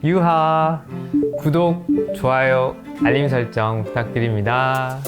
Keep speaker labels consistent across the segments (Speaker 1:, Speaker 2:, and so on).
Speaker 1: 유하! 구독, 좋아요, 알림 설정 부탁드립니다.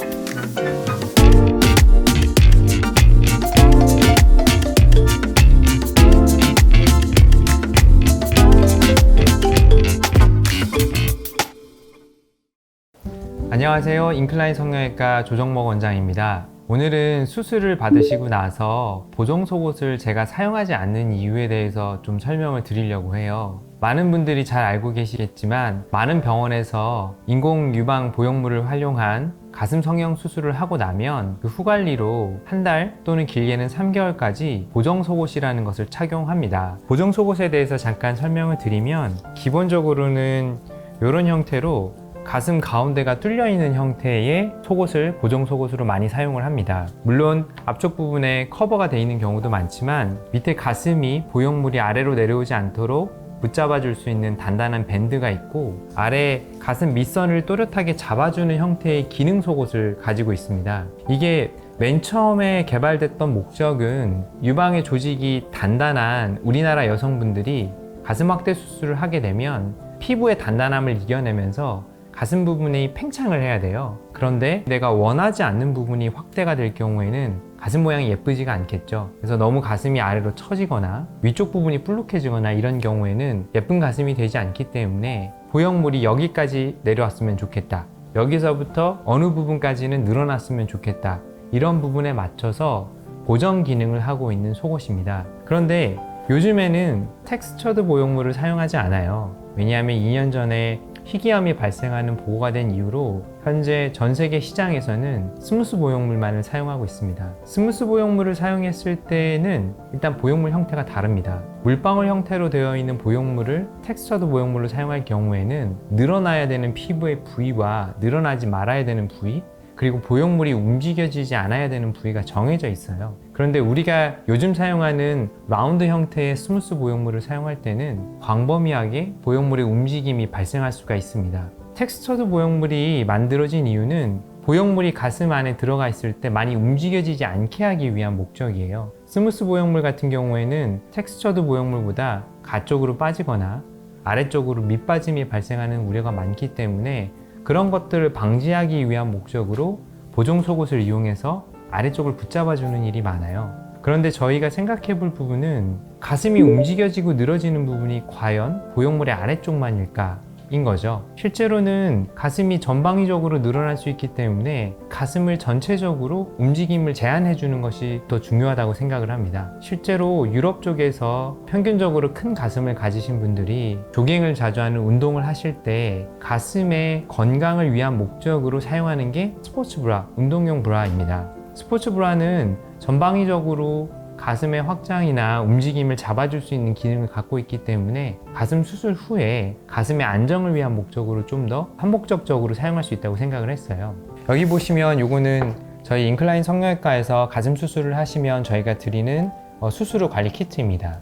Speaker 1: 안녕하세요. 인클라인 성형외과 조정목 원장입니다. 오늘은 수술을 받으시고 나서 보정 속옷을 제가 사용하지 않는 이유에 대해서 좀 설명을 드리려고 해요. 많은 분들이 잘 알고 계시겠지만 많은 병원에서 인공 유방 보형물을 활용한 가슴 성형 수술을 하고 나면 그 후관리로 한 달 또는 길게는 3개월까지 보정 속옷이라는 것을 착용합니다. 보정 속옷에 대해서 잠깐 설명을 드리면 기본적으로는 이런 형태로 가슴 가운데가 뚫려 있는 형태의 속옷을 보정 속옷으로 많이 사용을 합니다. 물론 앞쪽 부분에 커버가 되어 있는 경우도 많지만 밑에 가슴이 보형물이 아래로 내려오지 않도록 붙잡아 줄 수 있는 단단한 밴드가 있고 아래 가슴 밑선을 또렷하게 잡아주는 형태의 기능 속옷을 가지고 있습니다. 이게 맨 처음에 개발됐던 목적은 유방의 조직이 단단한 우리나라 여성분들이 가슴 확대 수술을 하게 되면 피부의 단단함을 이겨내면서 가슴 부분이 팽창을 해야 돼요. 그런데 내가 원하지 않는 부분이 확대가 될 경우에는 가슴 모양이 예쁘지가 않겠죠. 그래서 너무 가슴이 아래로 처지거나 위쪽 부분이 불룩해지거나 이런 경우에는 예쁜 가슴이 되지 않기 때문에 보형물이 여기까지 내려왔으면 좋겠다. 여기서부터 어느 부분까지는 늘어났으면 좋겠다. 이런 부분에 맞춰서 고정 기능을 하고 있는 속옷입니다. 그런데 요즘에는 텍스처드 보형물을 사용하지 않아요. 왜냐하면 2년 전에 희귀암이 발생하는 보고가 된 이후로 현재 전 세계 시장에서는 스무스 보형물만을 사용하고 있습니다. 스무스 보형물을 사용했을 때는 일단 보형물 형태가 다릅니다. 물방울 형태로 되어 있는 보형물을 텍스처드 보형물로 사용할 경우에는 늘어나야 되는 피부의 부위와 늘어나지 말아야 되는 부위, 그리고 보형물이 움직여지지 않아야 되는 부위가 정해져 있어요. 그런데 우리가 요즘 사용하는 라운드 형태의 스무스 보형물을 사용할 때는 광범위하게 보형물의 움직임이 발생할 수가 있습니다. 텍스처드 보형물이 만들어진 이유는 보형물이 가슴 안에 들어가 있을 때 많이 움직여지지 않게 하기 위한 목적이에요. 스무스 보형물 같은 경우에는 텍스처드 보형물보다 가쪽으로 빠지거나 아래쪽으로 밑빠짐이 발생하는 우려가 많기 때문에 그런 것들을 방지하기 위한 목적으로 보정 속옷을 이용해서 아래쪽을 붙잡아주는 일이 많아요. 그런데 저희가 생각해 볼 부분은 가슴이 움직여지고 늘어지는 부분이 과연 보형물의 아래쪽만일까? 인 거죠. 실제로는 가슴이 전방위적으로 늘어날 수 있기 때문에 가슴을 전체적으로 움직임을 제한해 주는 것이 더 중요하다고 생각을 합니다. 실제로 유럽 쪽에서 평균적으로 큰 가슴을 가지신 분들이 조깅을 자주 하는 운동을 하실 때 가슴의 건강을 위한 목적으로 사용하는 게 스포츠 브라, 운동용 브라입니다. 스포츠 브라는 전방위적으로 가슴의 확장이나 움직임을 잡아줄 수 있는 기능을 갖고 있기 때문에 가슴 수술 후에 가슴의 안정을 위한 목적으로 좀 더 한목적적으로 사용할 수 있다고 생각을 했어요. 여기 보시면 요거는 저희 인클라인 성형외과에서 가슴 수술을 하시면 저희가 드리는 수술 후 관리 키트입니다.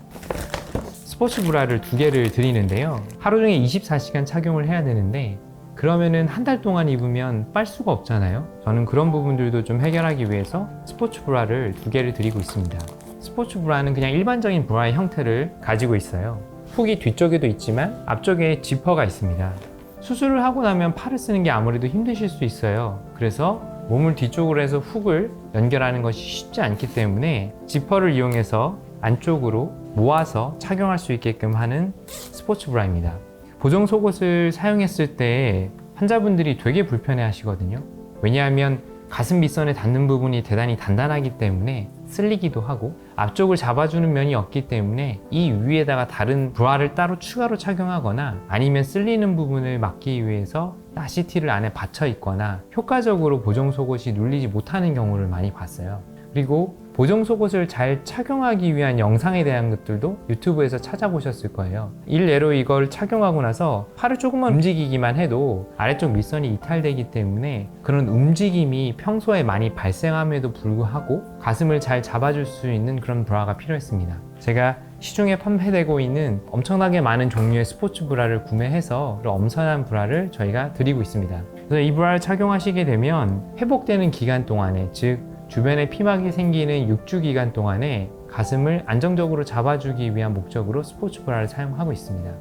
Speaker 1: 스포츠 브라를 2개를 드리는데요. 하루 종일 24시간 착용을 해야 되는데 그러면은 한 달 동안 입으면 빨 수가 없잖아요. 저는 그런 부분들도 좀 해결하기 위해서 스포츠 브라를 2개를 드리고 있습니다. 스포츠 브라는 그냥 일반적인 브라의 형태를 가지고 있어요. 훅이 뒤쪽에도 있지만 앞쪽에 지퍼가 있습니다. 수술을 하고 나면 팔을 쓰는 게 아무래도 힘드실 수 있어요. 그래서 몸을 뒤쪽으로 해서 훅을 연결하는 것이 쉽지 않기 때문에 지퍼를 이용해서 안쪽으로 모아서 착용할 수 있게끔 하는 스포츠 브라입니다. 보정 속옷을 사용했을 때 환자분들이 되게 불편해 하시거든요. 왜냐하면 가슴 밑선에 닿는 부분이 대단히 단단하기 때문에 쓸리기도 하고 앞쪽을 잡아주는 면이 없기 때문에 이 위에다가 다른 브라를 따로 추가로 착용하거나 아니면 쓸리는 부분을 막기 위해서 나시티를 안에 받쳐 있거나 효과적으로 보정 속옷이 눌리지 못하는 경우를 많이 봤어요. 그리고 보정 속옷을 잘 착용하기 위한 영상에 대한 것들도 유튜브에서 찾아보셨을 거예요. 일례로 이걸 착용하고 나서 팔을 조금만 움직이기만 해도 아래쪽 밑선이 이탈되기 때문에 그런 움직임이 평소에 많이 발생함에도 불구하고 가슴을 잘 잡아줄 수 있는 그런 브라가 필요했습니다. 제가 시중에 판매되고 있는 엄청나게 많은 종류의 스포츠 브라를 구매해서 엄선한 브라를 저희가 드리고 있습니다. 그래서 이 브라를 착용하시게 되면 회복되는 기간 동안에, 즉 주변에 피막이 생기는 6주 기간 동안에 가슴을 안정적으로 잡아주기 위한 목적으로 스포츠 브라를 사용하고 있습니다.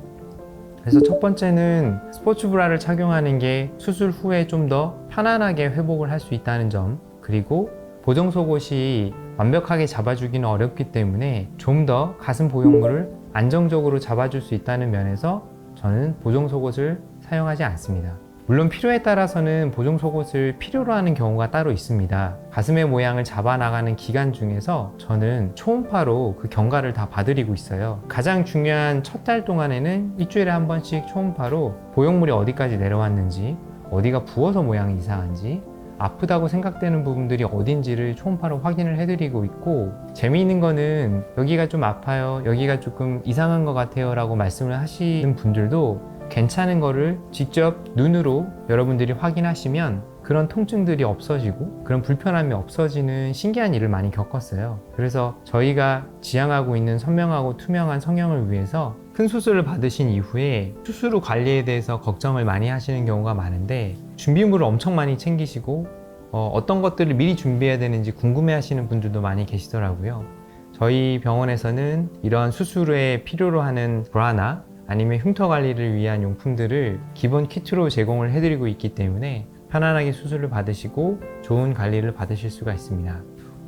Speaker 1: 그래서 첫 번째는 스포츠 브라를 착용하는 게 수술 후에 좀 더 편안하게 회복을 할 수 있다는 점, 그리고 보정 속옷이 완벽하게 잡아주기는 어렵기 때문에 좀 더 가슴 보형물을 안정적으로 잡아줄 수 있다는 면에서 저는 보정 속옷을 사용하지 않습니다. 물론 필요에 따라서는 보정 속옷을 필요로 하는 경우가 따로 있습니다. 가슴의 모양을 잡아 나가는 기간 중에서 저는 초음파로 그 경과를 다 봐드리고 있어요. 가장 중요한 첫 달 동안에는 일주일에 한 번씩 초음파로 보형물이 어디까지 내려왔는지, 어디가 부어서 모양이 이상한지, 아프다고 생각되는 부분들이 어딘지를 초음파로 확인을 해드리고 있고, 재미있는 거는 여기가 좀 아파요, 여기가 조금 이상한 것 같아요 라고 말씀을 하시는 분들도 괜찮은 거를 직접 눈으로 여러분들이 확인하시면 그런 통증들이 없어지고 그런 불편함이 없어지는 신기한 일을 많이 겪었어요. 그래서 저희가 지향하고 있는 선명하고 투명한 성형을 위해서 큰 수술을 받으신 이후에 수술 후 관리에 대해서 걱정을 많이 하시는 경우가 많은데, 준비물을 엄청 많이 챙기시고 어떤 것들을 미리 준비해야 되는지 궁금해 하시는 분들도 많이 계시더라고요. 저희 병원에서는 이런 수술 후에 필요로 하는 브라나 아니면 흉터 관리를 위한 용품들을 기본 키트로 제공을 해드리고 있기 때문에 편안하게 수술을 받으시고 좋은 관리를 받으실 수가 있습니다.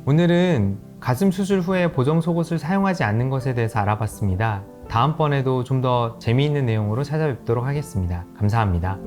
Speaker 1: 오늘은 가슴 수술 후에 보정 속옷을 사용하지 않는 것에 대해서 알아봤습니다. 다음번에도 좀 더 재미있는 내용으로 찾아뵙도록 하겠습니다. 감사합니다.